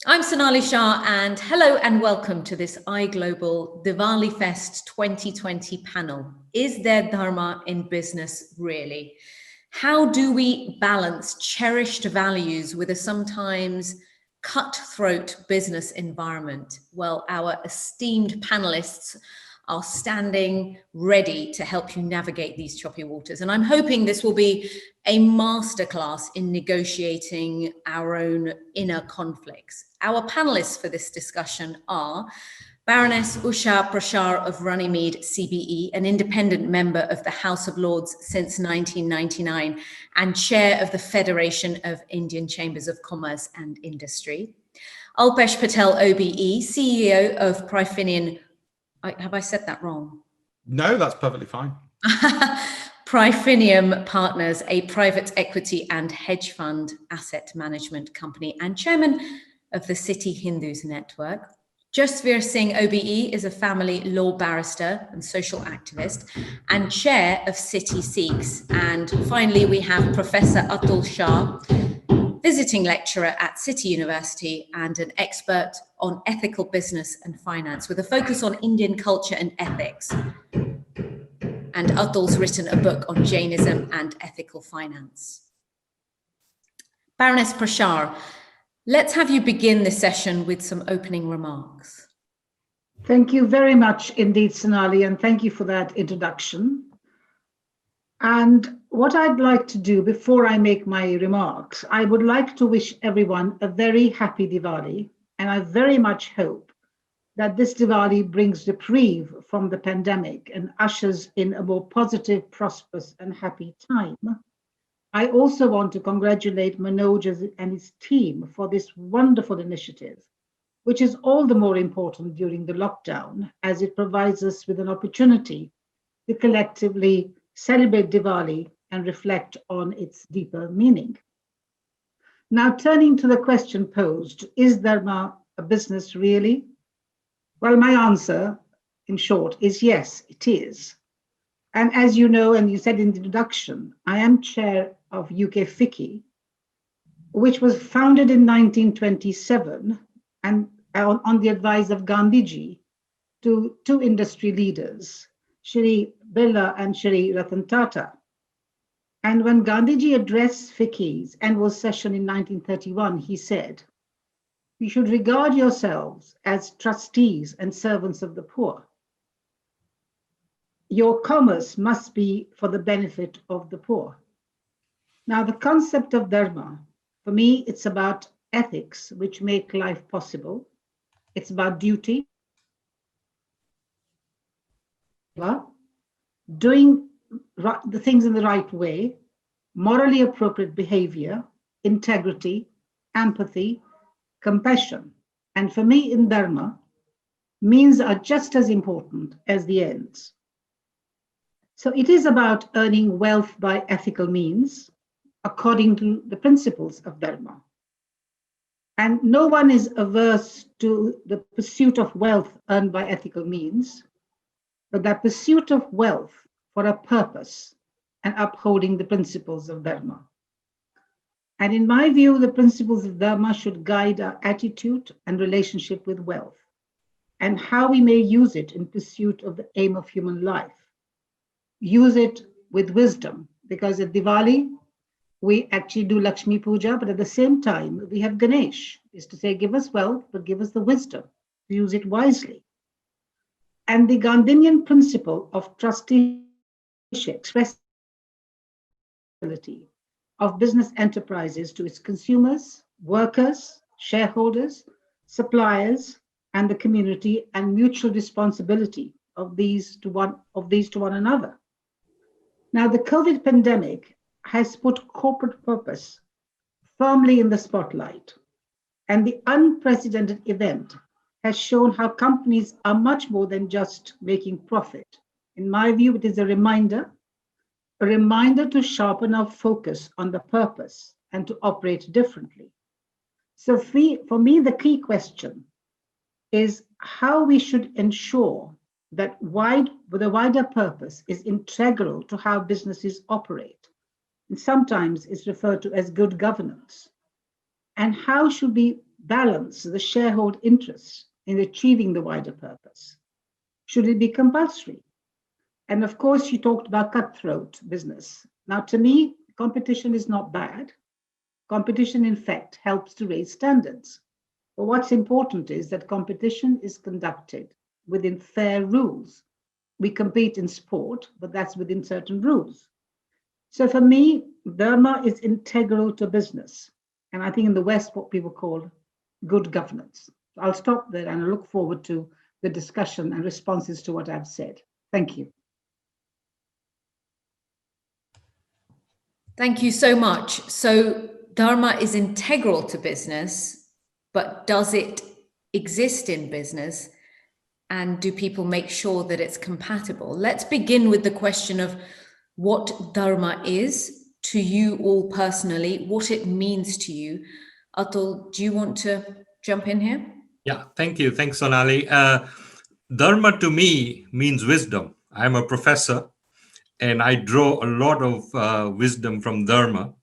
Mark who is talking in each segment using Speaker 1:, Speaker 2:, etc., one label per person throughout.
Speaker 1: I'm Sonali Shah, and hello and welcome to this iGlobal Diwali Fest 2020 panel. Is there Dharma in business really? How do we balance cherished values with a sometimes cutthroat business environment? Well, our esteemed panelists are standing ready to help you navigate these choppy waters. And I'm hoping this will be a masterclass in negotiating our own inner conflicts. Our panelists for this discussion are Baroness Usha Prashar of Runnymede CBE, an independent member of the House of Lords since 1999 and chair of the Federation of Indian Chambers of Commerce and Industry. Alpesh Patel OBE, CEO of Pryfinian. Have I said that wrong?
Speaker 2: No, that's perfectly fine.
Speaker 1: Pryfinium Partners, a private equity and hedge fund asset management company, and chairman of the City Hindus Network. Jasvir Singh OBE is a family law barrister and social activist and chair of City Sikhs. And finally, we have Professor Atul Shah, visiting lecturer at City University and an expert on ethical business and finance with a focus on Indian culture and ethics. And Atul's written a book on Jainism and ethical finance. Baroness Prashar, let's have you begin this session with some opening remarks.
Speaker 3: Thank you very much indeed, Sonali, and thank you for that introduction. And what I'd like to do before I make my remarks, I would like to wish everyone a very happy Diwali. And I very much hope that this Diwali brings reprieve from the pandemic and ushers in a more positive, prosperous and happy time. I also want to congratulate Manoj and his team for this wonderful initiative, which is all the more important during the lockdown, as it provides us with an opportunity to collectively celebrate Diwali and reflect on its deeper meaning. Now, turning to the question posed, is Dharma a business really? Well, my answer, in short, is yes, it is. And as you know, and you said in the introduction, I am chair of UK FICCI, which was founded in 1927 and on the advice of Gandhiji to two industry leaders, Shri Birla and Shri Ratan Tata. And when Gandhiji addressed FICCI's annual session in 1931, he said, "You should regard yourselves as trustees and servants of the poor. Your commerce must be for the benefit of the poor." Now, the concept of Dharma, for me, it's about ethics which make life possible. It's about duty, doing the things in the right way, morally appropriate behavior, integrity, empathy, compassion. And for me, in Dharma, means are just as important as the ends. So it is about earning wealth by ethical means, according to the principles of Dharma. And no one is averse to the pursuit of wealth earned by ethical means, but that pursuit of wealth for a purpose and upholding the principles of Dharma. And in my view, the principles of Dharma should guide our attitude and relationship with wealth and how we may use it in pursuit of the aim of human life. Use it with wisdom, because at Diwali, we actually do Lakshmi Puja, but at the same time, we have Ganesh, is to say, give us wealth, but give us the wisdom to use it wisely. And the Gandhian principle of trusteeship expresses the ability of business enterprises to its consumers, workers, shareholders, suppliers, and the community, and mutual responsibility of these to one another. Now, the COVID pandemic has put corporate purpose firmly in the spotlight, and the unprecedented event has shown how companies are much more than just making profit. In my view, it is a reminder to sharpen our focus on the purpose and to operate differently. So for me, the key question is how we should ensure that the wider purpose is integral to how businesses operate. And sometimes it's referred to as good governance. And how should we balance the shareholder interests in achieving the wider purpose? Should it be compulsory? And of course, you talked about cutthroat business. Now, to me, competition is not bad. Competition, in fact, helps to raise standards. But what's important is that competition is conducted within fair rules. We compete in sport, but that's within certain rules. So for me, Dharma is integral to business. And I think in the West, what people call good governance. I'll stop there and I look forward to the discussion and responses to what I've said. Thank you.
Speaker 1: Thank you so much. So Dharma is integral to business, but does it exist in business? And do people make sure that it's compatible? Let's begin with the question of what Dharma is to you all personally, what it means to you. Atul, do you want to jump in here?
Speaker 2: Yeah, thank you. Thanks, Sonali. Dharma to me means wisdom. I'm a professor and I draw a lot of wisdom from Dharma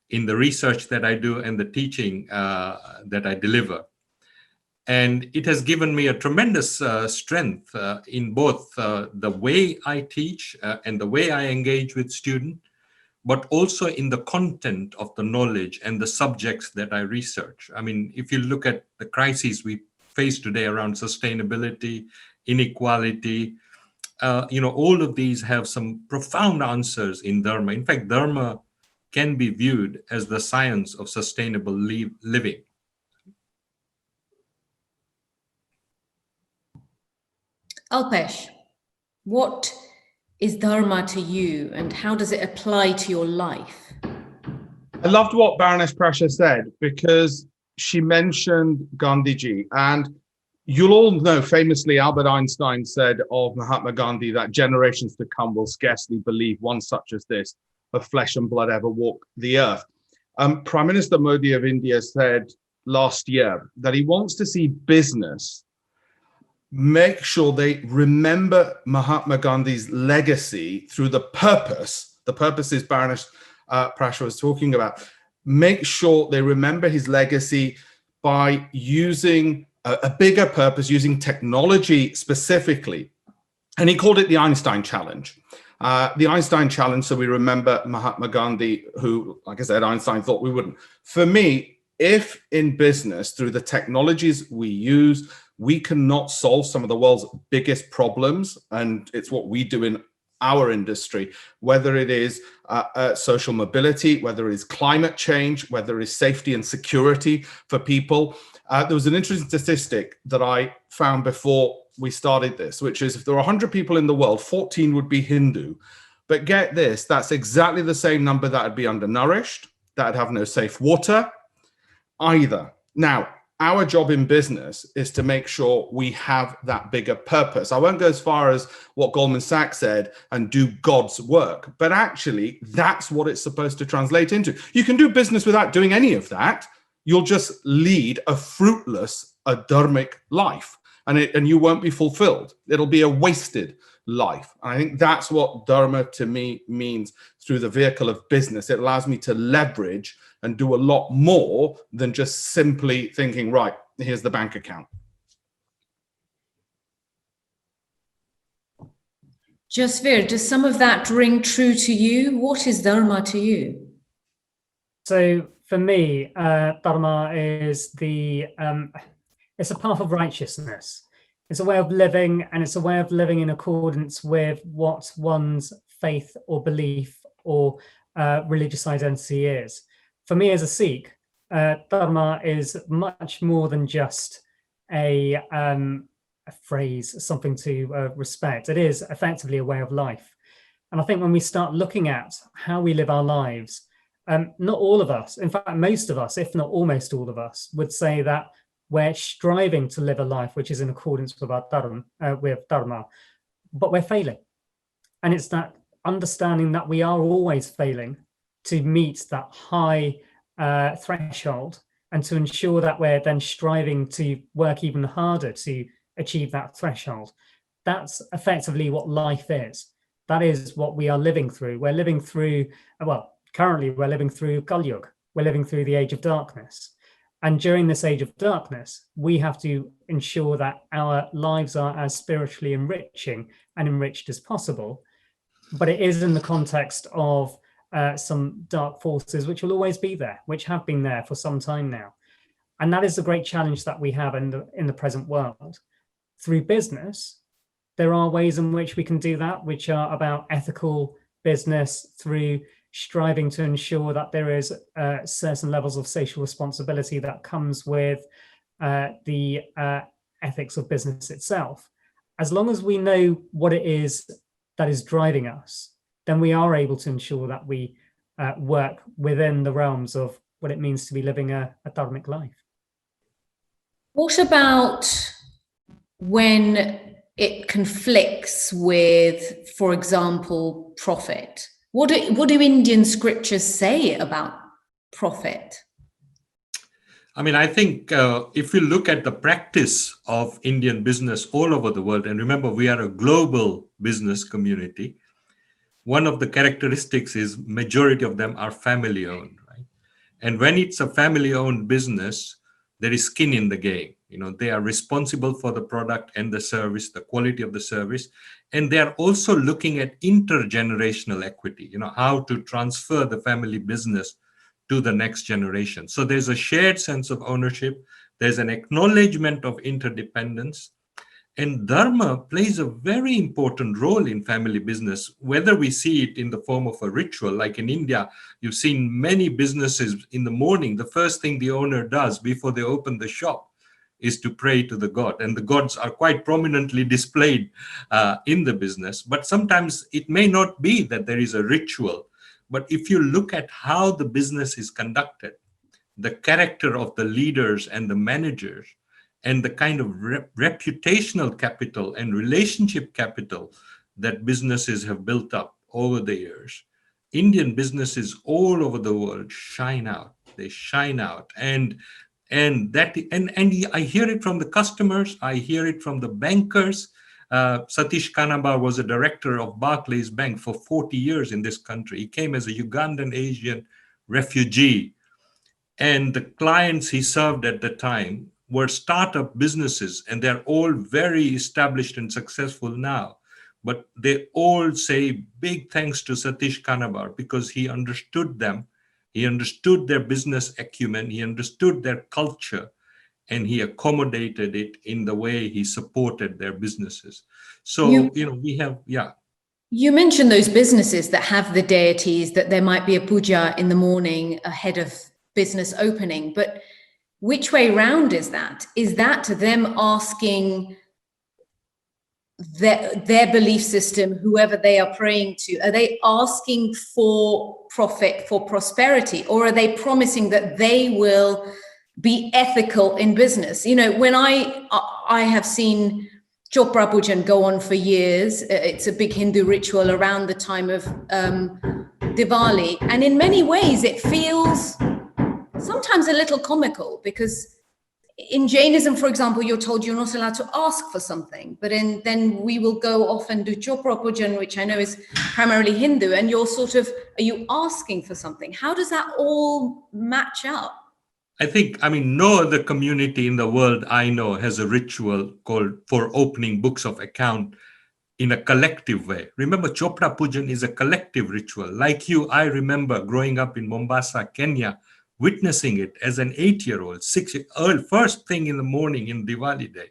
Speaker 2: in the research that I do and the teaching that I deliver. And it has given me a tremendous strength in both the way I teach and the way I engage with students, but also in the content of the knowledge and the subjects that I research. I mean, if you look at the crises we face today around sustainability, inequality, all of these have some profound answers in Dharma. In fact, Dharma can be viewed as the science of sustainable living.
Speaker 1: Alpesh, what is Dharma to you and how does it apply to your life?
Speaker 4: I loved what Baroness Prashar said because she mentioned Gandhiji. And you'll all know, famously, Albert Einstein said of Mahatma Gandhi that generations to come will scarcely believe one such as this of flesh and blood ever walked the earth. Prime Minister Modi of India said last year that he wants to see business make sure they remember Mahatma Gandhi's legacy through the purpose. The purpose is Baroness Prashar was talking about. Make sure they remember his legacy by using a bigger purpose, using technology specifically. And he called it the Einstein Challenge. The Einstein Challenge, so we remember Mahatma Gandhi, who, like I said, Einstein thought we wouldn't. For me, if in business, through the technologies we use, we cannot solve some of the world's biggest problems, and it's what we do in our industry, whether it is social mobility, whether it is climate change, whether it is safety and security for people. There was an interesting statistic that I found before we started this, which is if there are 100 people in the world, 14 would be Hindu. But get this, that's exactly the same number that would be undernourished, that would have no safe water either. Now, our job in business is to make sure we have that bigger purpose. I won't go as far as what Goldman Sachs said and do God's work, but actually that's what it's supposed to translate into. You can do business without doing any of that. You'll just lead a fruitless, adharmic life and you won't be fulfilled. It'll be a wasted life. And I think that's what Dharma to me means through the vehicle of business. It allows me to leverage and do a lot more than just simply thinking, right, here's the bank account.
Speaker 1: Jasvir, does some of that ring true to you? What is Dharma to you?
Speaker 5: So for me, Dharma is it's a path of righteousness. It's a way of living, and it's a way of living in accordance with what one's faith or belief or religious identity is. For me as a Sikh, Dharma is much more than just a phrase, something to respect. It is effectively a way of life. And I think when we start looking at how we live our lives, not all of us, in fact, most of us, if not almost all of us, would say that we're striving to live a life which is in accordance with our Dharma, but we're failing. And it's that understanding that we are always failing to meet that high threshold and to ensure that we're then striving to work even harder to achieve that threshold. That's effectively what life is. That is what we are living through. We're living through, well, currently we're living through Kal Yuga. We're living through the age of darkness. And during this age of darkness, we have to ensure that our lives are as spiritually enriching and enriched as possible. But it is in the context of some dark forces which will always be there, which have been there for some time now. And that is the great challenge that we have in the present world. Through business, there are ways in which we can do that, which are about ethical business, through striving to ensure that there is certain levels of social responsibility that comes with the ethics of business itself. As long as we know what it is that is driving us, then we are able to ensure that we work within the realms of what it means to be living a dharmic life.
Speaker 1: What about when it conflicts with, for example, profit? What do Indian scriptures say about profit?
Speaker 2: I mean, I think if you look at the practice of Indian business all over the world, and remember, we are a global business community, one of the characteristics is majority of them are family owned, right? And when it's a family owned business, there is skin in the game. You know, they are responsible for the product and the service, the quality of the service. And they are also looking at intergenerational equity, you know, how to transfer the family business to the next generation. So there's a shared sense of ownership. There's an acknowledgement of interdependence. And Dharma plays a very important role in family business, whether we see it in the form of a ritual. Like in India, you've seen many businesses in the morning, the first thing the owner does before they open the shop is to pray to the god. And the gods are quite prominently displayed in the business. But sometimes it may not be that there is a ritual. But if you look at how the business is conducted, the character of the leaders and the managers, and the kind of reputational capital and relationship capital that businesses have built up over the years, Indian businesses all over the world shine out. They shine out. And I hear it from the customers. I hear it from the bankers. Satish Kanabar was a director of Barclays Bank for 40 years in this country. He came as a Ugandan Asian refugee. And the clients he served at the time were startup businesses, and they're all very established and successful now. But they all say big thanks to Satish Kanabar because he understood them. He understood their business acumen. He understood their culture, and he accommodated it in the way he supported their businesses. So, we have, yeah.
Speaker 1: You mentioned those businesses that have the deities, that there might be a puja in the morning ahead of business opening, but which way round is that? Is that them asking their belief system, whoever they are praying to, are they asking for profit, for prosperity, or are they promising that they will be ethical in business? You know, when I have seen Chopra Pujan go on for years. It's a big Hindu ritual around the time of Diwali. And in many ways, it feels sometimes a little comical, because in Jainism, for example, you're told you're not allowed to ask for something, but then we will go off and do Chopra Pujan, which I know is primarily Hindu, and you're sort of, are you asking for something? How does that all match up?
Speaker 2: I mean, no other community in the world I know has a ritual called for opening books of account in a collective way. Remember, Chopra Pujan is a collective ritual. Like you, I remember growing up in Mombasa, Kenya, witnessing it as an 8-year-old, first thing in the morning in Diwali day.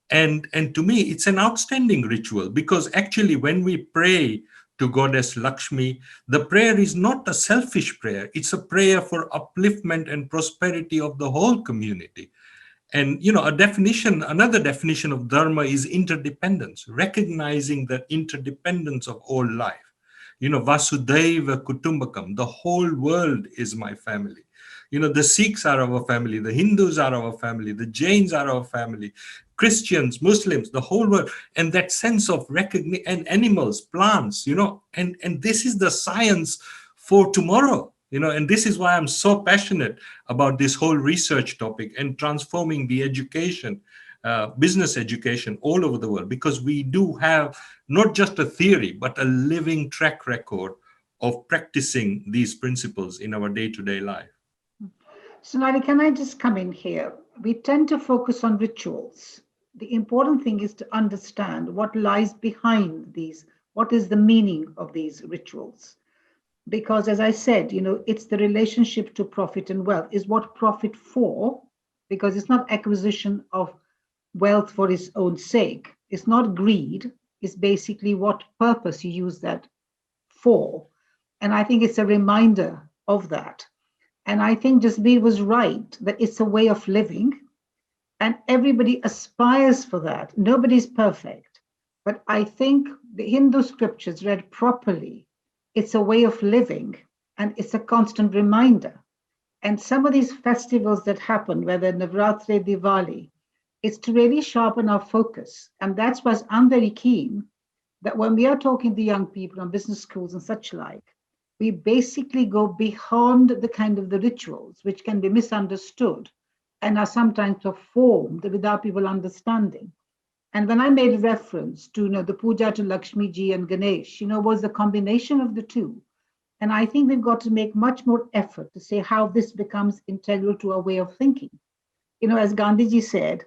Speaker 2: And to me, it's an outstanding ritual, because actually when we pray to Goddess Lakshmi, the prayer is not a selfish prayer. It's a prayer for upliftment and prosperity of the whole community. And, another definition of Dharma is interdependence, recognizing the interdependence of all life. Vasudhaiva Kutumbakam, the whole world is my family. The Sikhs are our family, the Hindus are our family, the Jains are our family, Christians, Muslims, the whole world. And that sense of recognition, and animals, plants, and this is the science for tomorrow, and this is why I'm so passionate about this whole research topic and transforming the education, business education all over the world, because we do have not just a theory, but a living track record of practicing these principles in our day-to-day life.
Speaker 3: Sonali, can I just come in here? We tend to focus on rituals. The important thing is to understand what lies behind these, what is the meaning of these rituals. Because as I said, it's the relationship to profit and wealth. Is what profit for? Because it's not acquisition of wealth for its own sake. It's not greed. It's basically what purpose you use that for. And I think it's a reminder of that. And I think Jasvir was right that it's a way of living and everybody aspires for that. Nobody's perfect. But I think the Hindu scriptures read properly, it's a way of living and it's a constant reminder. And some of these festivals that happen, whether Navratri, Diwali, it's to really sharpen our focus. And that's why I'm very keen that when we are talking to young people on business schools and such like, we basically go beyond the kind of the rituals which can be misunderstood and are sometimes performed without people understanding. And when I made reference to the puja to Lakshmi ji and Ganesh, was the combination of the two. And I think we've got to make much more effort to say how this becomes integral to our way of thinking. As Gandhiji said,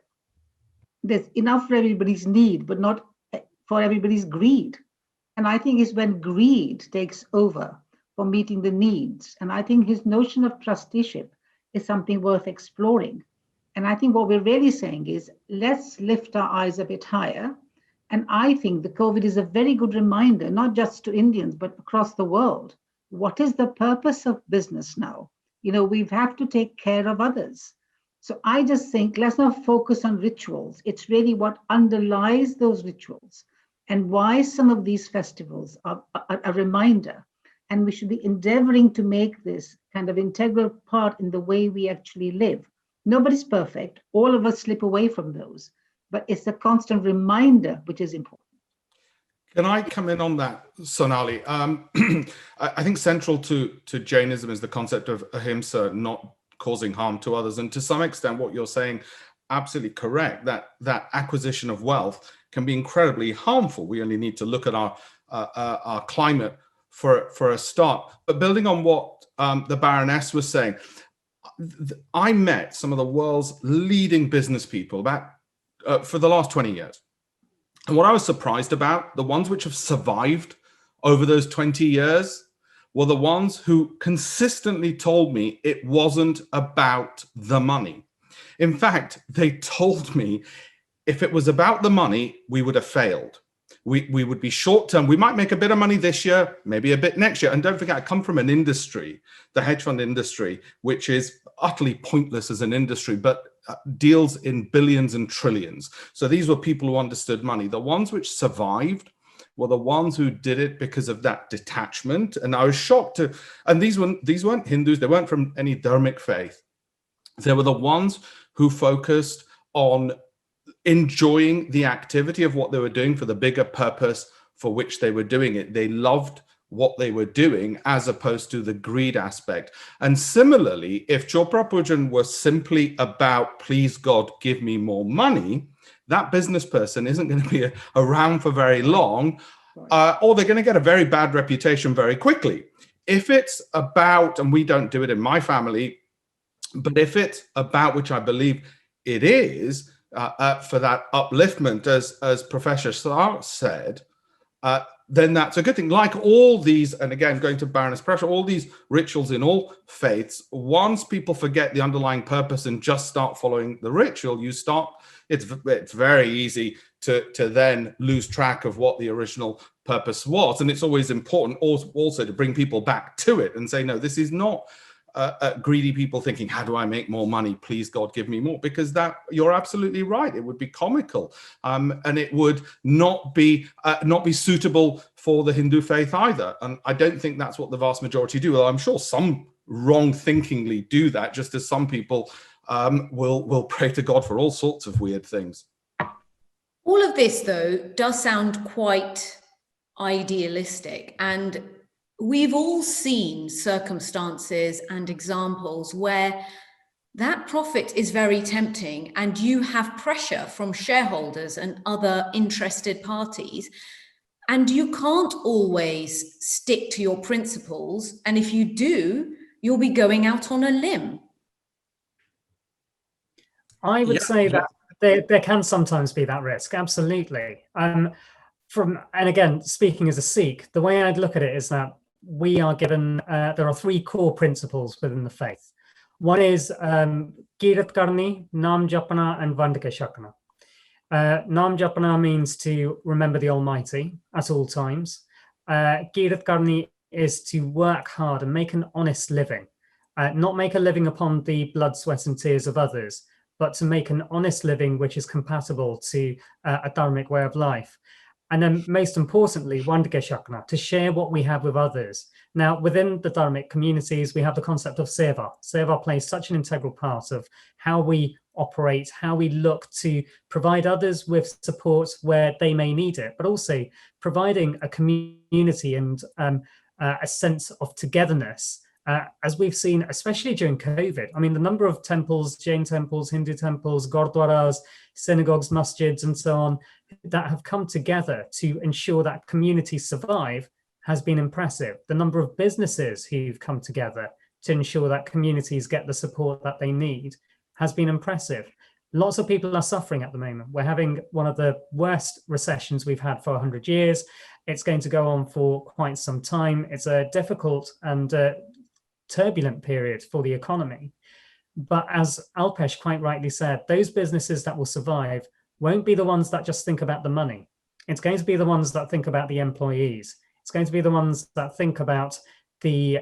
Speaker 3: there's enough for everybody's need, but not for everybody's greed. And I think it's when greed takes over for meeting the needs. And I think his notion of trusteeship is something worth exploring. And I think what we're really saying is, let's lift our eyes a bit higher. And I think the COVID is a very good reminder, not just to Indians, but across the world. What is the purpose of business now? We have to take care of others. So I just think let's not focus on rituals. It's really what underlies those rituals and why some of these festivals are a reminder. And we should be endeavoring to make this kind of integral part in the way we actually live. Nobody's perfect. All of us slip away from those, but it's a constant reminder, which is important.
Speaker 4: Can I come in on that, Sonali? I think central to Jainism is the concept of ahimsa, not causing harm to others. And to some extent, what you're saying, absolutely correct, that acquisition of wealth can be incredibly harmful. We only need to look at our climate for a start. But building on what the Baroness was saying, I met some of the world's leading business people for the last 20 years. And what I was surprised about, the ones which have survived over those 20 years were the ones who consistently told me it wasn't about the money. In fact, they told me if it was about the money, we would have failed. We would be short term. We might make a bit of money this year, maybe a bit next year. And don't forget, I come from an industry, the hedge fund industry, which is utterly pointless as an industry, but deals in billions and trillions. So these were people who understood money. The ones which survived were the ones who did it because of that detachment. And I was shocked and these weren't Hindus. They weren't from any dharmic faith. They were the ones who focused on enjoying the activity of what they were doing for the bigger purpose for which they were doing it. They loved what they were doing as opposed to the greed aspect. And similarly, if Chopra Pujan was simply about, please God, give me more money, that business person isn't going to be around for very long, or they're going to get a very bad reputation very quickly. If it's about, and we don't do it in my family, but if it's about, which I believe it is, for that upliftment, as Professor Shah said, then that's a good thing. Like all these, and again, going to Baroness Prashar, all these rituals in all faiths, once people forget the underlying purpose and just start following the ritual, it's very easy to then lose track of what the original purpose was. And it's always important also to bring people back to it and say, no, this is not greedy people thinking, how do I make more money? Please God, give me more. Because that, you're absolutely right. It would be comical, and it would not be suitable for the Hindu faith either. And I don't think that's what the vast majority do. Well, I'm sure some wrong-thinkingly do that, just as some people will pray to God for all sorts of weird things.
Speaker 1: All of this, though, does sound quite idealistic, and we've all seen circumstances and examples where that profit is very tempting and you have pressure from shareholders and other interested parties, and you can't always stick to your principles. And if you do, you'll be going out on a limb.
Speaker 5: I would
Speaker 2: Yeah.
Speaker 5: say that there can sometimes be that risk, absolutely. And again, speaking as a Sikh, the way I'd look at it is that we are given, there are three core principles within the faith. One is Kirat Karni, Nam Japana, and Vandike Shakana. Nam Japana means to remember the Almighty at all times. Kirat Karni is to work hard and make an honest living, not make a living upon the blood, sweat, and tears of others, but to make an honest living which is compatible to a dharmic way of life. And then most importantly, Vandike Shakana, to share what we have with others. Now, within the dharmic communities, we have the concept of seva. Seva plays such an integral part of how we operate, how we look to provide others with support where they may need it, but also providing a community and a sense of togetherness. As we've seen, especially during COVID, I mean, the number of temples, Jain temples, Hindu temples, gurdwaras, synagogues, masjids, and so on, that have come together to ensure that communities survive has been impressive. The number of businesses who've come together to ensure that communities get the support that they need has been impressive. Lots of people are suffering at the moment. We're having one of the worst recessions we've had for 100 years. It's going to go on for quite some time. It's a difficult and turbulent period for the economy. But as Alpesh quite rightly said, those businesses that will survive won't be the ones that just think about the money. It's going to be the ones that think about the employees. It's going to be the ones that think about the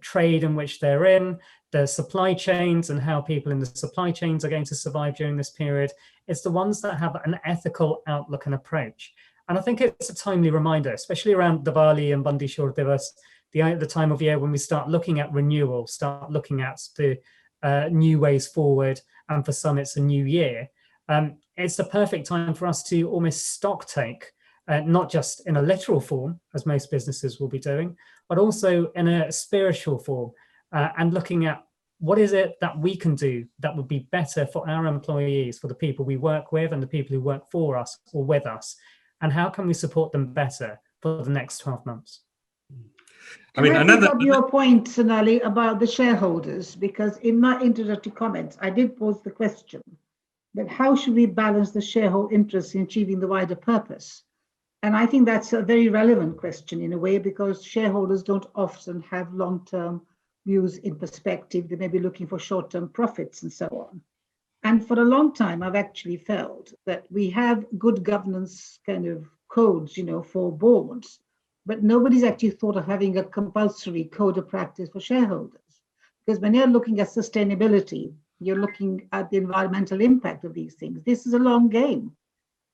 Speaker 5: trade in which they're in, the supply chains and how people in the supply chains are going to survive during this period. It's the ones that have an ethical outlook and approach. And I think it's a timely reminder, especially around Diwali and Bandi Chhor Divas, the time of year when we start looking at renewal, start looking at the new ways forward, and for some it's a new year. It's the perfect time for us to almost stock take, not just in a literal form, as most businesses will be doing, but also in a spiritual form, and looking at what is it that we can do that would be better for our employees, for the people we work with and the people who work for us or with us, and how can we support them better for the next 12 months.
Speaker 3: I mean, pick up your point, Sonali, about the shareholders, because in my introductory comments, I did pose the question that how should we balance the shareholder interests in achieving the wider purpose? And I think that's a very relevant question in a way, because shareholders don't often have long-term views in perspective. They may be looking for short-term profits and so on. And for a long time, I've actually felt that we have good governance kind of codes, for boards, but nobody's actually thought of having a compulsory code of practice for shareholders. Because when you're looking at sustainability, you're looking at the environmental impact of these things. This is a long game.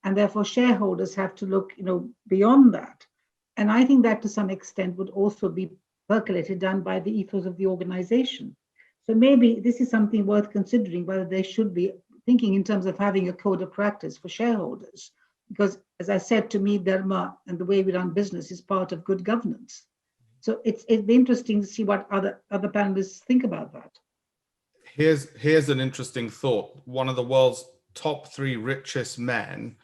Speaker 3: And therefore, shareholders have to look, beyond that. And I think that to some extent would also be percolated done by the ethos of the organization. So maybe this is something worth considering, whether they should be thinking in terms of having a code of practice for shareholders. Because as I said, to me, Dharma and the way we run business is part of good governance. So it'd be interesting to see what other panelists think about that.
Speaker 4: Here's an interesting thought. One of the world's top 3 richest men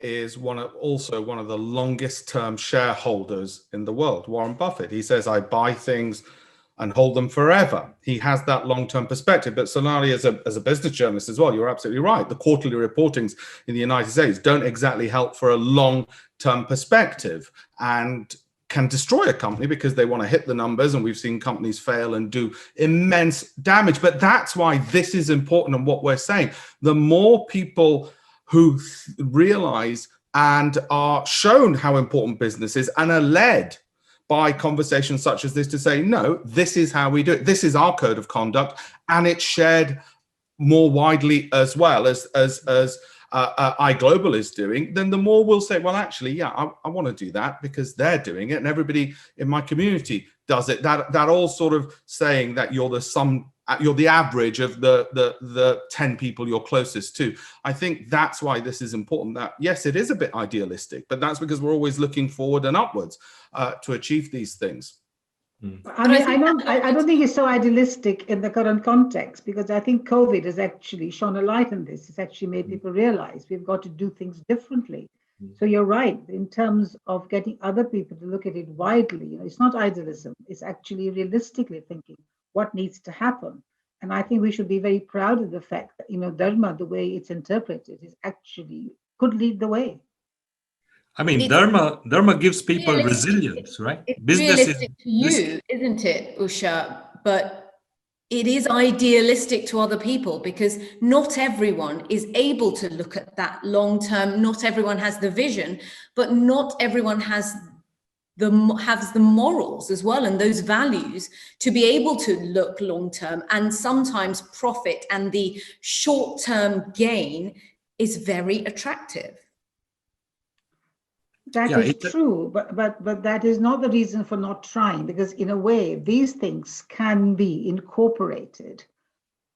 Speaker 4: is also one of the longest term shareholders in the world, Warren Buffett. He says, I buy things and hold them forever. He has that long-term perspective. But Sonali, as a business journalist as well, you're absolutely right. The quarterly reportings in the United States don't exactly help for a long-term perspective and can destroy a company because they want to hit the numbers, and we've seen companies fail and do immense damage. But that's why this is important, and what we're saying. The more people who realize and are shown how important business is and are led by conversations such as this to say, no, this is how we do it. This is our code of conduct, and it's shared more widely as well as iGlobal is doing, then the more we'll say, well, actually, yeah, I want to do that because they're doing it, and everybody in my community does it. That all sort of saying that you're the average of the 10 people you're closest to. I think that's why this is important. That yes, it is a bit idealistic, but that's because we're always looking forward and upwards to achieve these things.
Speaker 3: I mean, I don't think it's so idealistic in the current context, because I think COVID has actually shone a light on this. It's actually made people realize we've got to do things differently. So you're right, in terms of getting other people to look at it widely, it's not idealism. It's actually realistically thinking what needs to happen. And I think we should be very proud of the fact that, Dharma, the way it's interpreted, is actually could lead the way.
Speaker 2: I mean,
Speaker 1: It's
Speaker 2: Dharma gives people
Speaker 1: realistic.
Speaker 2: resilience, right?
Speaker 1: It's
Speaker 2: Business is
Speaker 1: realistic to you, isn't it, Usha? But it is idealistic to other people, because not everyone is able to look at that long term. Not everyone has the vision, but not everyone has the morals as well, and those values to be able to look long term. And sometimes profit and the short term gain is very attractive.
Speaker 3: That is true, but that is not the reason for not trying, because in a way, these things can be incorporated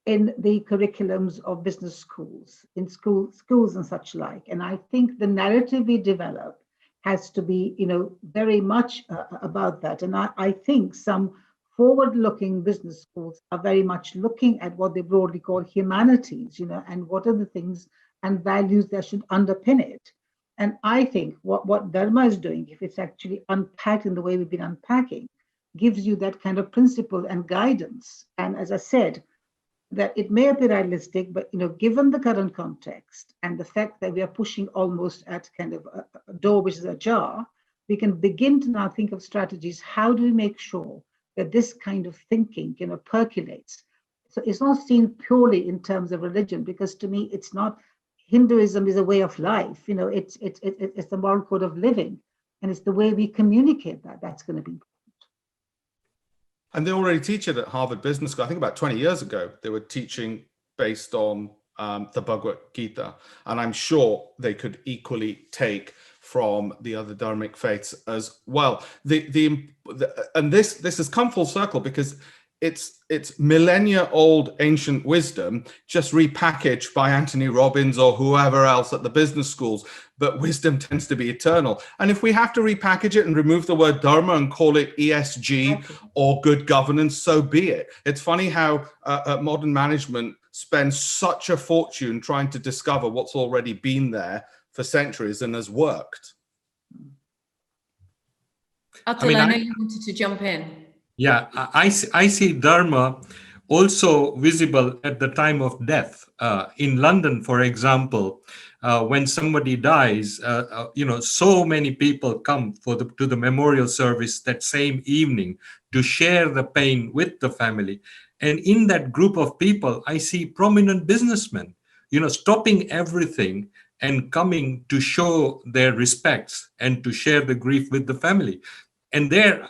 Speaker 3: in the curriculums of business schools, in schools and such like. And I think the narrative we develop has to be, very much about that. And I think some forward-looking business schools are very much looking at what they broadly call humanities, and what are the things and values that should underpin it. And I think what Dharma is doing, if it's actually unpacked in the way we've been unpacking, gives you that kind of principle and guidance. And as I said, that it may appear realistic, but given the current context and the fact that we are pushing almost at kind of a door which is ajar, we can begin to now think of strategies. How do we make sure that this kind of thinking percolates? So it's not seen purely in terms of religion, because to me, it's not. Hinduism is a way of life. It's the moral code of living, and it's the way we communicate that's going to be.
Speaker 4: And they already teach it at Harvard Business School. I think about 20 years ago, they were teaching based on the Bhagavad Gita. And I'm sure they could equally take from the other Dharmic faiths as well. And this has come full circle, because it's millennia old ancient wisdom, just repackaged by Anthony Robbins or whoever else at the business schools. But wisdom tends to be eternal. And if we have to repackage it and remove the word Dharma and call it ESG or good governance, so be it. It's funny how modern management spends such a fortune trying to discover what's already been there for centuries and has worked.
Speaker 1: Atul, I know you wanted to jump in.
Speaker 2: Yeah, I see Dharma also visible at the time of death. In London, for example, when somebody dies, so many people come to the memorial service that same evening to share the pain with the family. And in that group of people, I see prominent businessmen, stopping everything and coming to show their respects and to share the grief with the family. And there,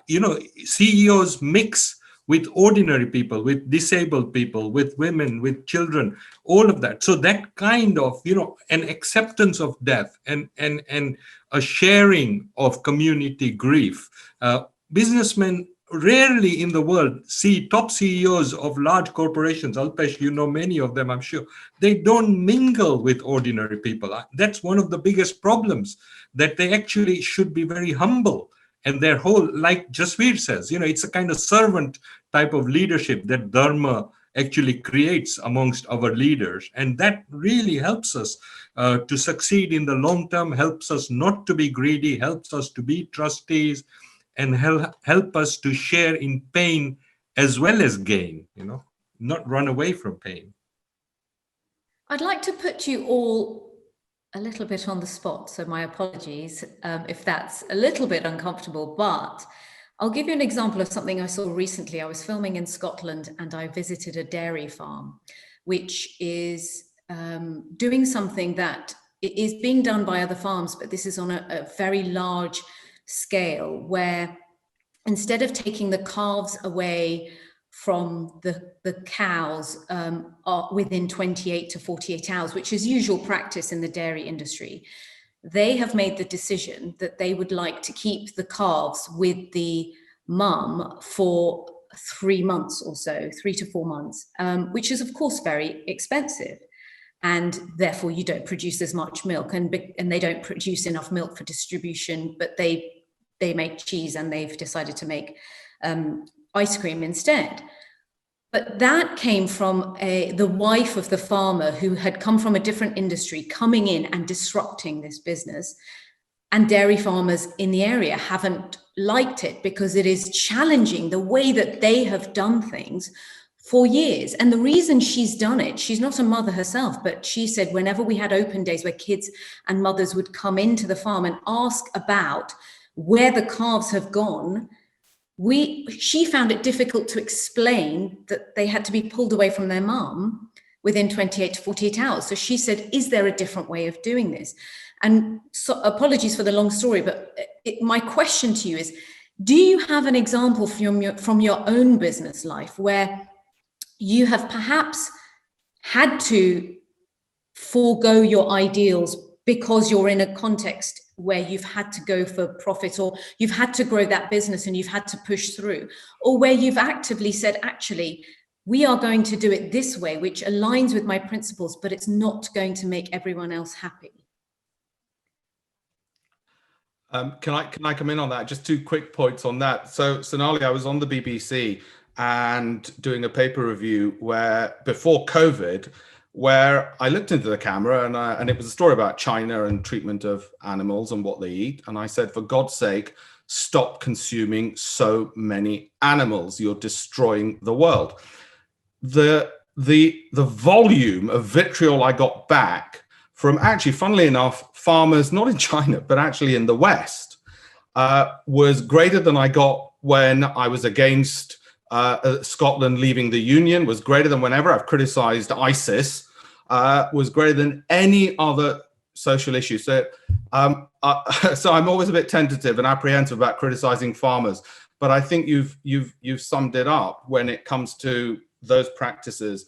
Speaker 2: CEOs mix with ordinary people, with disabled people, with women, with children, all of that. So that kind of, an acceptance of death and a sharing of community grief. Businessmen rarely in the world see top CEOs of large corporations. Alpesh, many of them, I'm sure. They don't mingle with ordinary people. That's one of the biggest problems, that they actually should be very humble. And their whole, like Jasvir says, it's a kind of servant type of leadership that Dharma actually creates amongst our leaders. And that really helps us to succeed in the long term, helps us not to be greedy, helps us to be trustees, and help us to share in pain as well as gain, not run away from pain.
Speaker 1: I'd like to put you all a little bit on the spot, so my apologies if that's a little bit uncomfortable, but I'll give you an example of something I saw recently. I was filming in Scotland and I visited a dairy farm, which is doing something that is being done by other farms, but this is on a very large scale, where instead of taking the calves away from the cows within 28 to 48 hours, which is usual practice in the dairy industry, they have made the decision that they would like to keep the calves with the mum for 3 months or so, 3 to 4 months, which is of course very expensive. And therefore you don't produce as much milk, and they don't produce enough milk for distribution, but they make cheese, and they've decided to make ice cream instead. But that came from the wife of the farmer, who had come from a different industry, coming in and disrupting this business. And dairy farmers in the area haven't liked it, because it is challenging the way that they have done things for years. And the reason she's done it, she's not a mother herself, but she said whenever we had open days where kids and mothers would come into the farm and ask about where the calves have gone, she found it difficult to explain that they had to be pulled away from their mum within 28 to 48 hours. So she said, is there a different way of doing this? And so, apologies for the long story, but my question to you is, do you have an example from your own business life where you have perhaps had to forego your ideals because you're in a context where you've had to go for profit, or you've had to grow that business and you've had to push through, or where you've actively said, actually, we are going to do it this way, which aligns with my principles, but it's not going to make everyone else happy?
Speaker 4: Can I come in on that? Just 2 quick points on that. So Sonali, I was on the BBC and doing a paper review where before COVID, where I looked into the camera and it was a story about China and treatment of animals and what they eat. And I said, for God's sake, stop consuming so many animals. You're destroying the world. The volume of vitriol I got back from, actually, funnily enough, farmers, not in China, but actually in the West, was greater than I got when I was against Scotland leaving the Union, was greater than whenever I've criticized ISIS, was greater than any other social issue. So, so I'm always a bit tentative and apprehensive about criticizing farmers, but I think you've summed it up when it comes to those practices.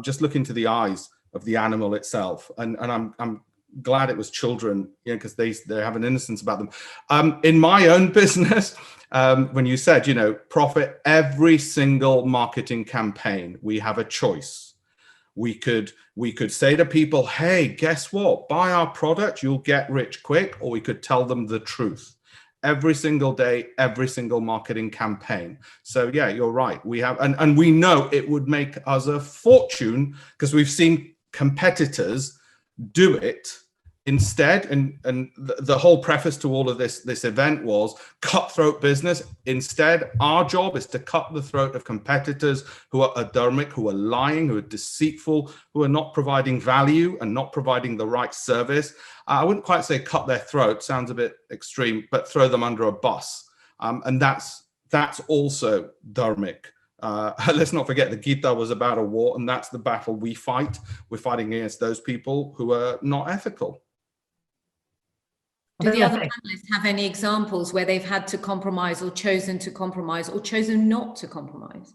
Speaker 4: Just look into the eyes of the animal itself, and I'm glad it was children, you know, because they have an innocence about them. In my own business, when you said, you know, profit, every single marketing campaign, we have a choice. We could say to people, hey, guess what? Buy our product, you'll get rich quick, or we could tell them the truth. Every single day, every single marketing campaign. So yeah, you're right. We have, and we know it would make us a fortune because we've seen competitors do it instead. And the whole preface to all of this event was cutthroat business. Instead, our job is to cut the throat of competitors who are adharmic, who are lying, who are deceitful, who are not providing value and not providing the right service. I wouldn't quite say cut their throat, sounds a bit extreme, but throw them under a bus. And that's also dharmic. Let's not forget the Gita was about a war, and that's the battle we fight. We're fighting against those people who are not ethical.
Speaker 1: Do the other panelists have any examples where they've had to compromise or chosen to compromise or chosen not to compromise?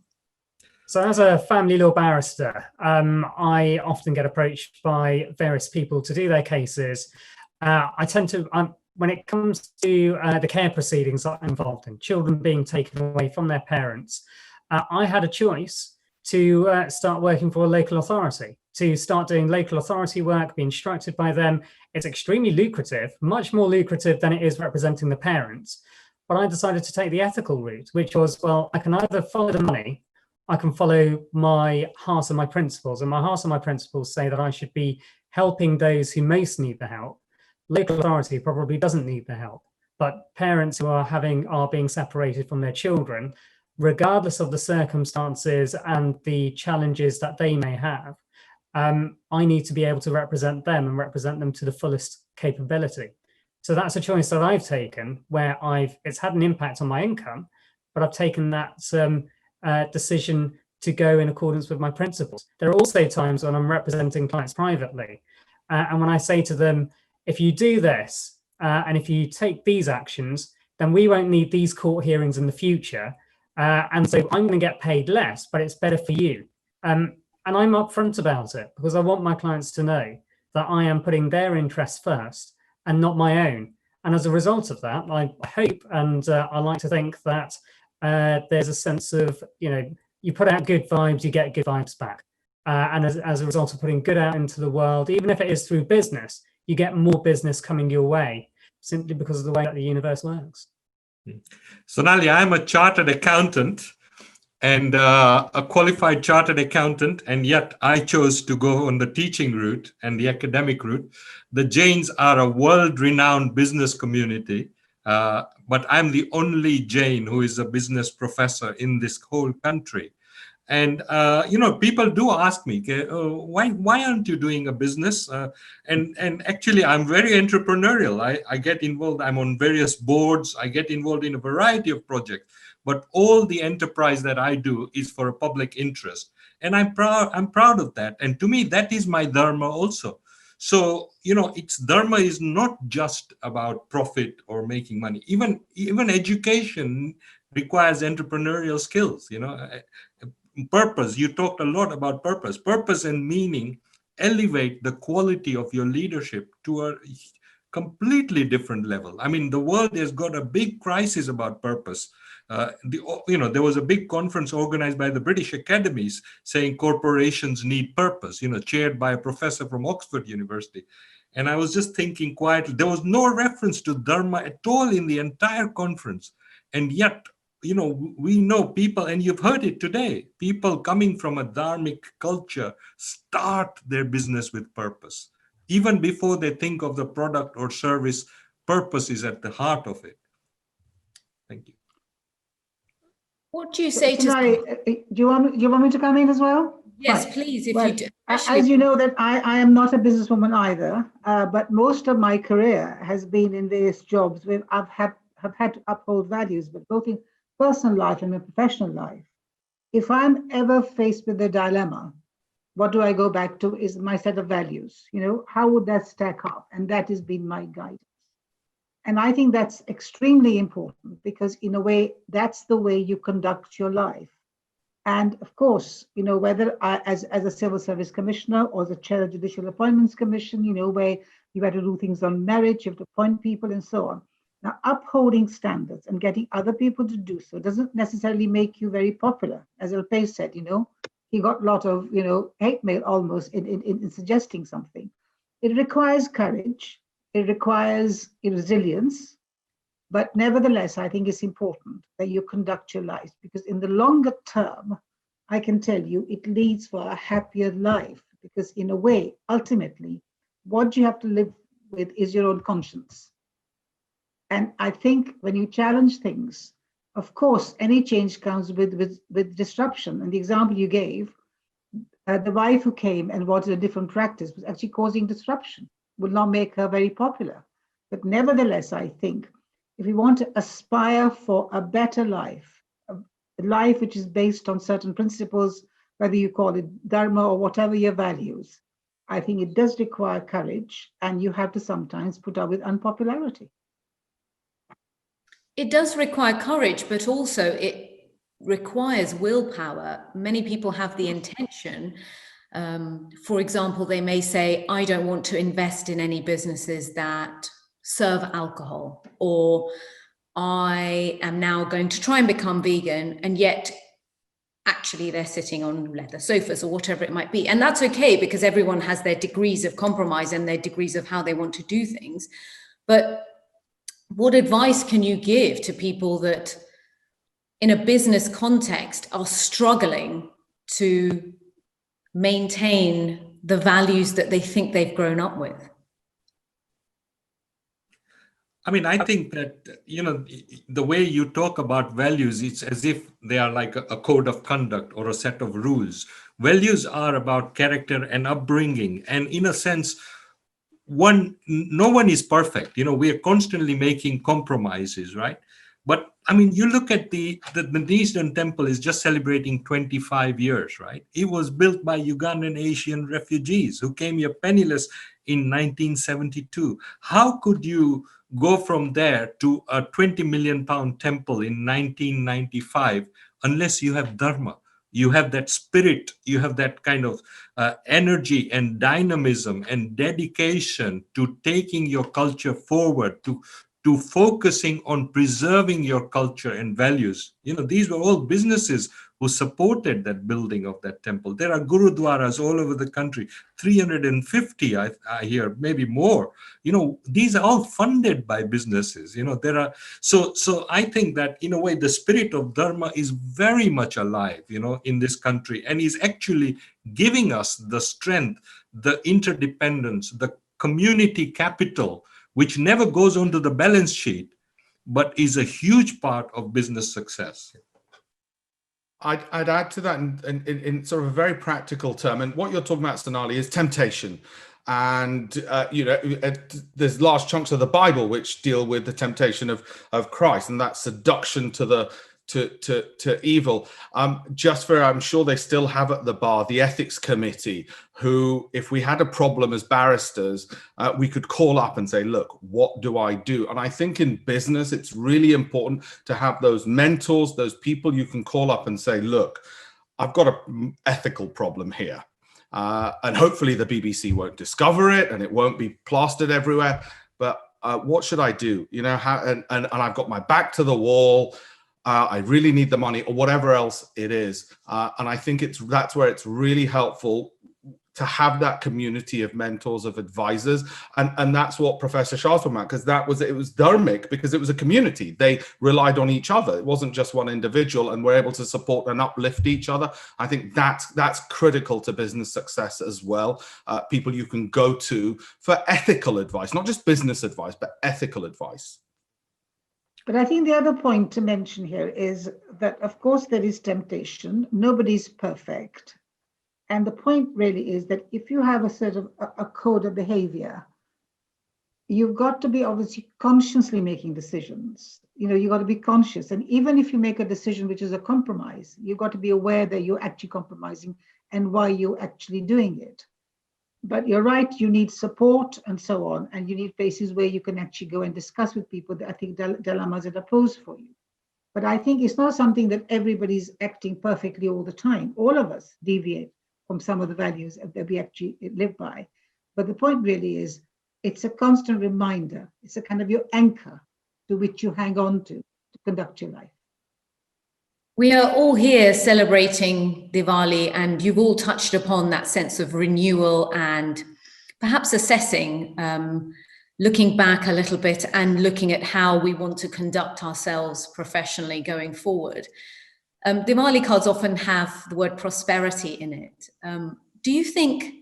Speaker 5: So as a family law barrister, I often get approached by various people to do their cases. I tend to, when it comes to the care proceedings that I'm involved in, children being taken away from their parents, I had a choice to start working for a local authority, to start doing local authority work, be instructed by them. It's extremely lucrative, much more lucrative than it is representing the parents. But I decided to take the ethical route, which was, well, I can either follow the money, I can follow my heart and my principles. And my heart and my principles say that I should be helping those who most need the help. Local authority probably doesn't need the help, but parents who are being separated from their children, regardless of the circumstances and the challenges that they may have, I need to be able to represent them and represent them to the fullest capability. So that's a choice that I've taken where it's had an impact on my income, but I've taken that decision to go in accordance with my principles. There are also times when I'm representing clients privately. And when I say to them, if you do this, and if you take these actions, then we won't need these court hearings in the future. And so I'm going to get paid less, but it's better for you. And I'm upfront about it because I want my clients to know that I am putting their interests first and not my own. And as a result of that, I hope and I like to think that there's a sense of, you put out good vibes, you get good vibes back. And as a result of putting good out into the world, even if it is through business, you get more business coming your way simply because of the way that the universe works.
Speaker 2: Sonali, I'm a chartered accountant and a qualified chartered accountant, and yet I chose to go on the teaching route and the academic route. The Jains are a world-renowned business community, but I'm the only Jain who is a business professor in this whole country. And people do ask me, why aren't you doing a business? And actually, I'm very entrepreneurial. I get involved. I'm on various boards. I get involved in a variety of projects. But all the enterprise that I do is for a public interest, and I'm proud. I'm proud of that. And to me, that is my dharma also. So it's dharma is not just about profit or making money. Even education requires entrepreneurial skills. Purpose, you talked a lot about purpose and meaning elevate the quality of your leadership to a completely different level. I mean, the world has got a big crisis about purpose. There was a big conference organized by the British academies saying corporations need purpose, chaired by a professor from Oxford University. And I was just thinking quietly, there was no reference to dharma at all in the entire conference. And yet, we know people, and you've heard it today, people coming from a dharmic culture start their business with purpose. Even before they think of the product or service, purpose is at the heart of it. Thank you.
Speaker 1: What do you say to
Speaker 3: Sonali, do you want me to come in as well?
Speaker 1: Yes,
Speaker 3: Right.
Speaker 1: please, if
Speaker 3: Well,
Speaker 1: you do.
Speaker 3: as you know, that I am not a businesswoman either, but most of my career has been in various jobs where have had to uphold values, but both in personal life and my professional life. If I'm ever faced with a dilemma, what do I go back to is my set of values. How would that stack up? And that has been my guidance. And I think that's extremely important because in a way, that's the way you conduct your life. And of course, whether as a civil service commissioner or as a chair of Judicial Appointments Commission, where you have to do things on merit, you have to appoint people and so on. Now, upholding standards and getting other people to do so doesn't necessarily make you very popular. As Alpesh said, he got a lot of, hate mail almost in suggesting something. It requires courage. It requires resilience. But nevertheless, I think it's important that you conduct your life because in the longer term, I can tell you it leads for a happier life because in a way, ultimately, what you have to live with is your own conscience. And I think when you challenge things, of course, any change comes with disruption. And the example you gave, the wife who came and wanted a different practice was actually causing disruption, will not make her very popular. But nevertheless, I think if we want to aspire for a better life, a life which is based on certain principles, whether you call it dharma or whatever your values, I think it does require courage and you have to sometimes put up with unpopularity.
Speaker 1: It does require courage, but also it requires willpower. Many people have the intention. For example, they may say, I don't want to invest in any businesses that serve alcohol, or I am now going to try and become vegan, and yet actually they're sitting on leather sofas or whatever it might be. And that's okay because everyone has their degrees of compromise and their degrees of how they want to do things. But what advice can you give to people that in a business context are struggling to maintain the values that they think they've grown up with?
Speaker 2: I mean, I think that, the way you talk about values, it's as if they are like a code of conduct or a set of rules. Values are about character and upbringing. And in a sense, no one is perfect. We are constantly making compromises, right? But I mean, you look at the Eastern Temple is just celebrating 25 years, right? It was built by Ugandan Asian refugees who came here penniless in 1972. How could you go from there to a 20 million pound temple in 1995 unless you have dharma? You have that spirit, you have that kind of energy and dynamism and dedication to taking your culture forward, to focusing on preserving your culture and values. These were all businesses who supported that building of that temple. There are gurudwaras all over the country, 350, I hear, maybe more. These are all funded by businesses. So I think that in a way, the spirit of dharma is very much alive, in this country, and is actually giving us the strength, the interdependence, the community capital, which never goes onto the balance sheet, but is a huge part of business success.
Speaker 4: I'd add to that in sort of a very practical term. And what you're talking about, Sonali, is temptation. And, there's large chunks of the Bible which deal with the temptation of Christ, and that seduction to evil. Jasvir, I'm sure they still have at the bar the ethics committee, who, if we had a problem as barristers, we could call up and say, look, what do I do? And I think in business, it's really important to have those mentors, those people you can call up and say, look, I've got an ethical problem here. And hopefully the BBC won't discover it and it won't be plastered everywhere. But what should I do? You know, and I've got my back to the wall. I really need the money, or whatever else it is. And I think that's where it's really helpful to have that community of mentors, of advisors. And that's what Professor Shah was talking about, because it was dharmic, because it was a community. They relied on each other. It wasn't just one individual, and we're able to support and uplift each other. I think that's critical to business success as well. People you can go to for ethical advice, not just business advice, but ethical advice.
Speaker 3: But I think the other point to mention here is that, of course, there is temptation. Nobody's perfect. And the point really is that if you have a sort of a code of behavior, you've got to be obviously consciously making decisions. You know, you've got to be conscious. And even if you make a decision which is a compromise, you've got to be aware that you're actually compromising and why you're actually doing it. But you're right, you need support and so on. And you need places where you can actually go and discuss with people that I think dilemmas that are posed for you. But I think it's not something that everybody's acting perfectly all the time. All of us deviate from some of the values that we actually live by. But the point really is, it's a constant reminder. It's a kind of your anchor to which you hang on to conduct your life.
Speaker 1: We are all here celebrating Diwali, and you've all touched upon that sense of renewal and perhaps assessing, looking back a little bit and looking at how we want to conduct ourselves professionally going forward. Diwali cards often have the word prosperity in it. Do you think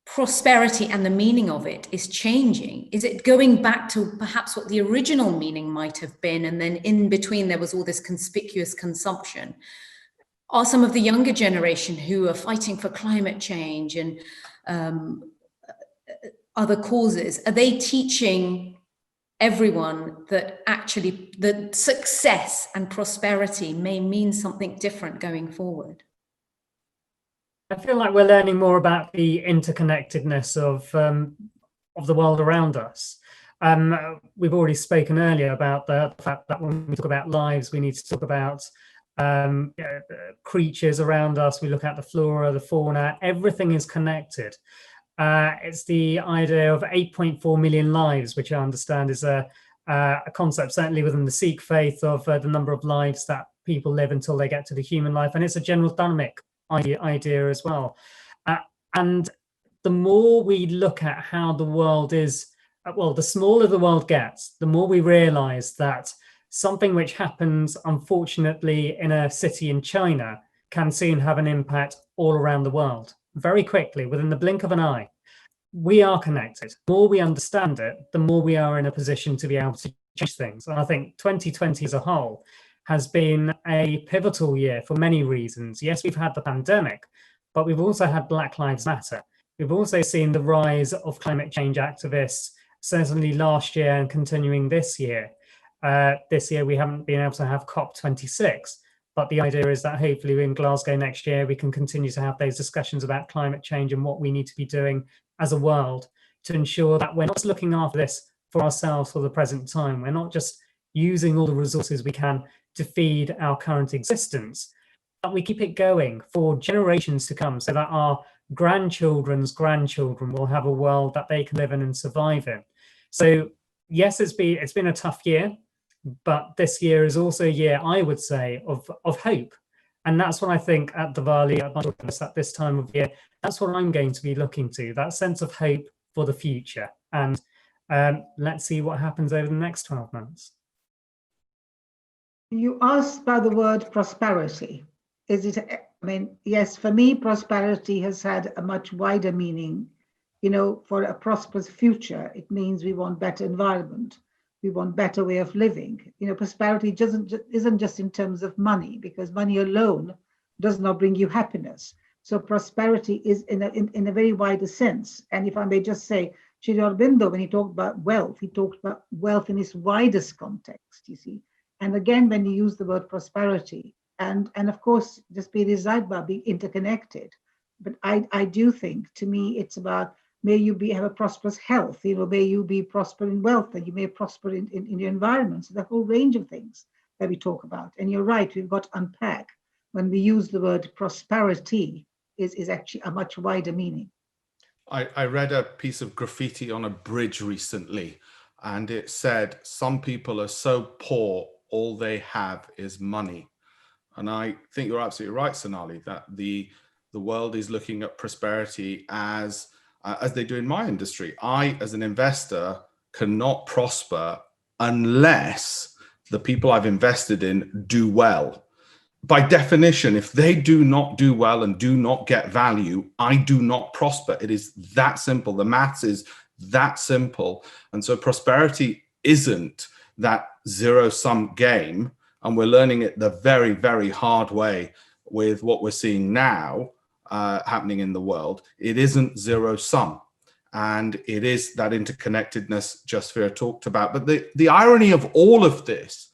Speaker 1: prosperity and the meaning of it is changing? Is it going back to perhaps what the original meaning might have been, and then in between there was all this conspicuous consumption? Are some of the younger generation who are fighting for climate change and other causes, are they teaching everyone that actually the success and prosperity may mean something different going forward?
Speaker 5: I feel like we're learning more about the interconnectedness of the world around us. We've already spoken earlier about the fact that when we talk about lives, we need to talk about creatures around us. We look at the flora, the fauna, everything is connected. It's the idea of 8.4 million lives, which I understand is a concept, certainly within the Sikh faith, of the number of lives that people live until they get to the human life. And it's a general dharmic idea as well. And the more we look at how the world is, well, the smaller the world gets, the more we realize that something which happens, unfortunately, in a city in China can soon have an impact all around the world. Very quickly, within the blink of an eye. We are connected. The more we understand it, the more we are in a position to be able to change things. And I think 2020 as a whole has been a pivotal year for many reasons. Yes, we've had the pandemic, but we've also had Black Lives Matter. We've also seen the rise of climate change activists, certainly last year and continuing this year. This year, we haven't been able to have COP26. But the idea is that hopefully in Glasgow next year, we can continue to have those discussions about climate change and what we need to be doing as a world to ensure that we're not just looking after this for ourselves for the present time. We're not just using all the resources we can to feed our current existence, but we keep it going for generations to come so that our grandchildren's grandchildren will have a world that they can live in and survive in. So yes, it's been a tough year. But this year is also a year, I would say, of hope. And that's what I think at Diwali, at this time of year, that's what I'm going to be looking to, that sense of hope for the future. And let's see what happens over the next 12 months.
Speaker 3: You asked about the word prosperity. Is it, I mean, yes, for me, prosperity has had a much wider meaning. You know, for a prosperous future, it means we want better environment. We want better way of living. Prosperity isn't just in terms of money, because money alone does not bring you happiness. So prosperity is in a very wider sense. And if I may just say, Sri Aurobindo, when he talked about wealth, he talked about wealth in its widest context, you see. And again, when you use the word prosperity, and of course, just be desired by being interconnected. But I do think, to me, it's about, may you have a prosperous health, may you be prosper in wealth, that you may prosper in your environment. So the whole range of things that we talk about. And you're right, we've got to unpack. When we use the word prosperity, is actually a much wider meaning.
Speaker 4: I read a piece of graffiti on a bridge recently, and it said, some people are so poor, all they have is money. And I think you're absolutely right, Sonali, that the world is looking at prosperity as they do in my industry. I, as an investor, cannot prosper unless the people I've invested in do well. By definition, if they do not do well and do not get value, I do not prosper. It is that simple. The maths is that simple. And so prosperity isn't that zero-sum game. And we're learning it the very, very hard way with what we're seeing now happening in the world. It isn't zero-sum. And it is that interconnectedness Jasvir talked about. But the irony of all of this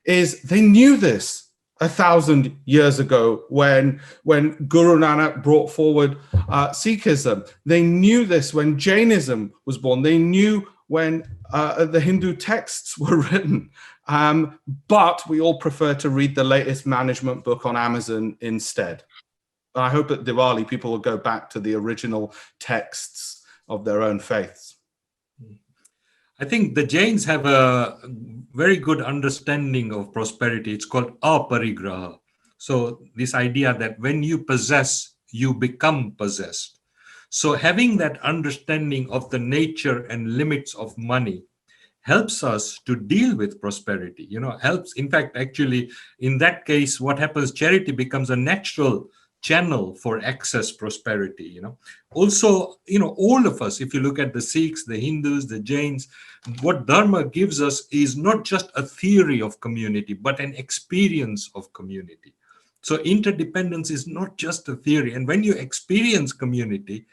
Speaker 4: is they knew this 1,000 years ago when Guru Nanak brought forward Sikhism. They knew this when Jainism was born. They knew when the Hindu texts were written. But we all prefer to read the latest management book on Amazon instead. I hope at Diwali people will go back to the original texts of their own faiths.
Speaker 2: I think the Jains have a very good understanding of prosperity. It's called aparigraha. So this idea that when you possess, you become possessed. So having that understanding of the nature and limits of money helps us to deal with prosperity, helps. In fact, actually, in that case, what happens, charity becomes a natural channel for access prosperity. Also, all of us, if you look at the Sikhs, the Hindus, the Jains, what Dharma gives us is not just a theory of community, but an experience of community. So interdependence is not just a theory. And when you experience community,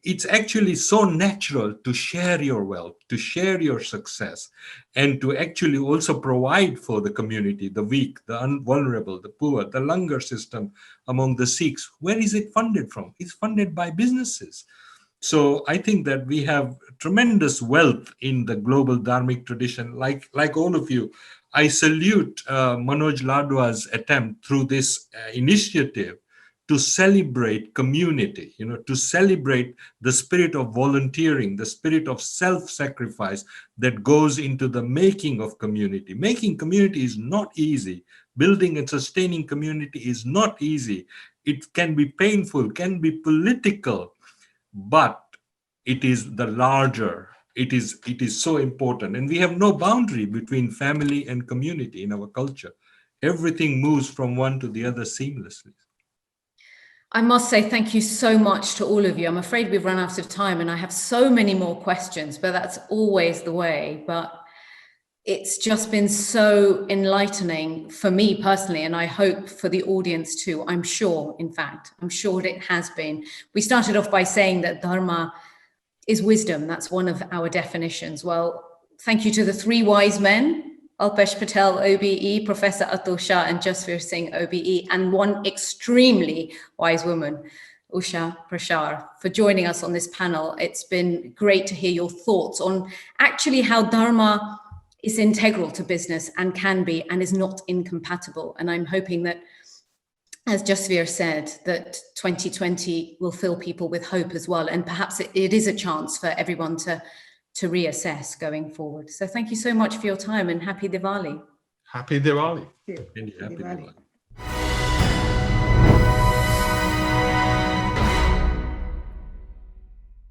Speaker 2: it's actually so natural to share your wealth, to share your success, and to actually also provide for the community, the weak, the vulnerable, the poor. The langar system among the Sikhs, where is it funded from? It's funded by businesses. So I think that we have tremendous wealth in the global dharmic tradition. Like all of you, I salute Manoj Ladwa's attempt through this initiative to celebrate community, to celebrate the spirit of volunteering, the spirit of self-sacrifice that goes into the making of community. Making community is not easy. Building and sustaining community is not easy. It can be painful, can be political, but it is the larger. It is so important. And we have no boundary between family and community in our culture. Everything moves from one to the other seamlessly.
Speaker 1: I must say thank you so much to all of you. I'm afraid we've run out of time and I have so many more questions, but that's always the way. But it's just been so enlightening for me personally, and I hope for the audience too. I'm sure it has been. We started off by saying that Dharma is wisdom. That's one of our definitions. Well, thank you to the three wise men, Alpesh, Patel, OBE, Professor Atul, Shah, and Jasvir, Singh, OBE, and one extremely wise woman, Usha, Prashar, for joining us on this panel. It's been great to hear your thoughts on actually how Dharma is integral to business and can be and is not incompatible. And I'm hoping that, as Jasvir said, that 2020 will fill people with hope as well. And perhaps it is a chance for everyone to reassess going forward. So thank you so much for your time and happy Diwali.
Speaker 4: Happy Diwali.
Speaker 3: Happy Diwali.